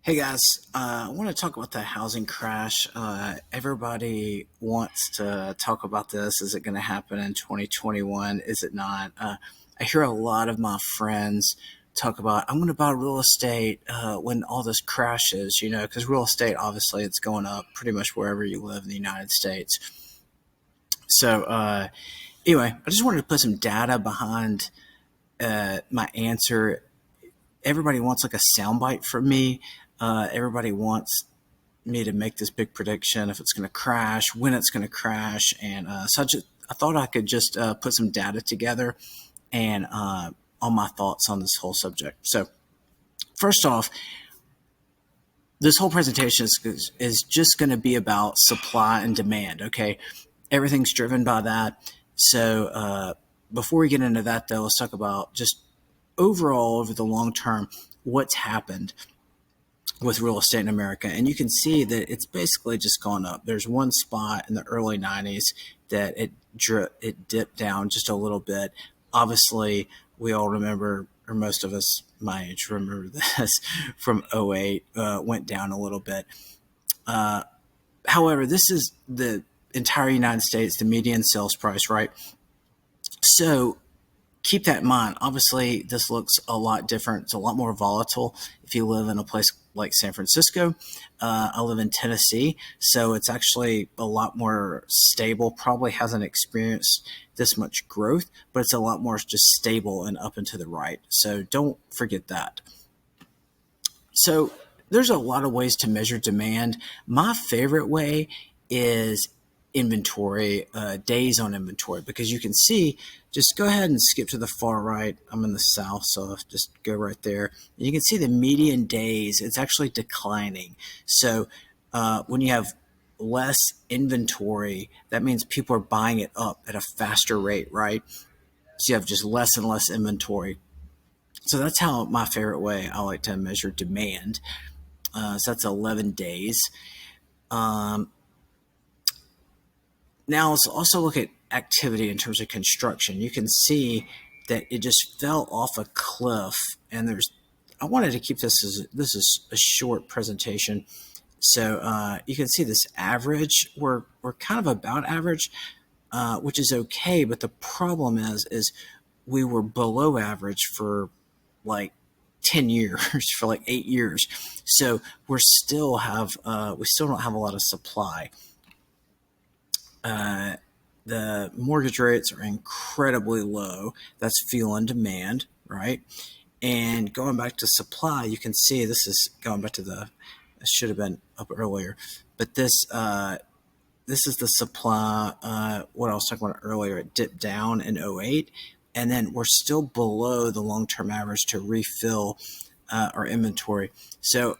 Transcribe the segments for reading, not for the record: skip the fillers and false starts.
Hey guys, I want to talk about the housing crash. Everybody wants to talk about this. Is it going to happen in 2021? Is it not? I hear a lot of my friends talk about, I'm going to buy real estate when all this crashes, because real estate, obviously, it's going up pretty much wherever you live in the United States. So, anyway, I just wanted to put some data behind my answer. Everybody wants like a soundbite from me. Everybody wants me to make this big prediction if it's going to crash, when it's going to crash, and I thought I could just put some data together and on my thoughts on this whole subject. So, first off, this whole presentation is just going to be about supply and demand. Okay, everything's driven by that. So, before we get into that, though, let's talk about just overall over the long term what's happened with real estate in America. And you can see that it's basically just gone up. There's one spot in the early 90s that it dipped down just a little bit. Obviously, we all remember, or most of us my age remember this, from '08, went down a little bit. However, this is the entire United States, the median sales price, right? So keep that in mind. Obviously, this looks a lot different. It's a lot more volatile if you live in a place like San Francisco. I live in Tennessee, so it's actually a lot more stable. Probably hasn't experienced this much growth, but it's a lot more just stable and up and to the right. So don't forget that. So there's a lot of ways to measure demand. My favorite way is inventory, days on inventory, because you can see, just go ahead and skip to the far right. I'm in the south, so I'll just go right there. You can see the median days, it's actually declining. So when you have less inventory, that means people are buying it up at a faster rate, right? So you have just less and less inventory. So that's how my favorite way I like to measure demand. So that's 11 days. Now let's also look at activity in terms of construction. You can see that it just fell off a cliff, and I wanted to keep this is a short presentation. So you can see this average, we're kind of about average, which is okay, but the problem is we were below average for like 10 years, for like 8 years. So we still don't have a lot of supply. The mortgage rates are incredibly low. That's fueling demand, right? And going back to supply, you can see this is going back to it should have been up earlier, but this is the supply. What I was talking about earlier, it dipped down in '08, and then we're still below the long-term average to refill our inventory. So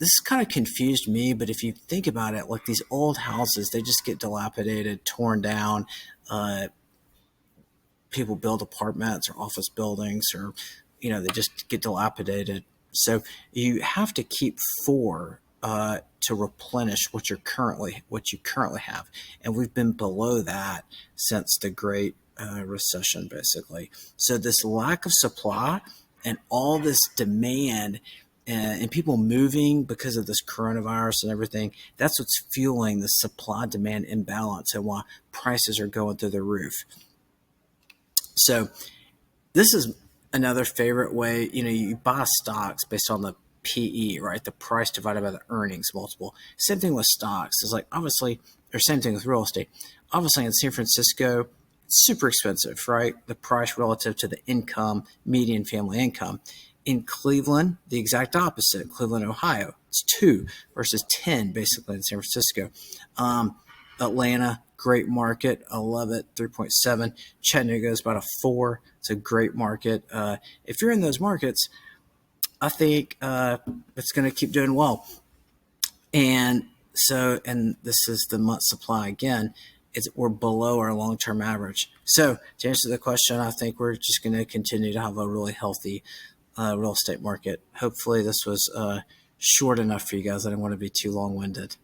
this kind of confused me, but if you think about it, like these old houses, they just get dilapidated, torn down. People build apartments or office buildings, or they just get dilapidated. So you have to keep four to replenish what you currently have, and we've been below that since the Great Recession, basically. So this lack of supply and all this demand, and people moving because of this coronavirus and everything, that's what's fueling the supply-demand imbalance and why prices are going through the roof. So this is another favorite way. You buy stocks based on the PE, right? The price divided by the earnings multiple. Same thing with stocks. It's like, obviously, or same thing with real estate. Obviously, in San Francisco, it's super expensive, right? The price relative to the income, median family income. In Cleveland, the exact opposite. Cleveland, Ohio, it's 2 versus 10, basically, in San Francisco. Atlanta, great market. I love it, 3.7. Chattanooga is about a 4. It's a great market. If you're in those markets, I think it's going to keep doing well. And this is the month supply again. We're below our long-term average. So to answer the question, I think we're just going to continue to have a really healthy real estate market. Hopefully this was short enough for you guys. I didn't want to be too long-winded.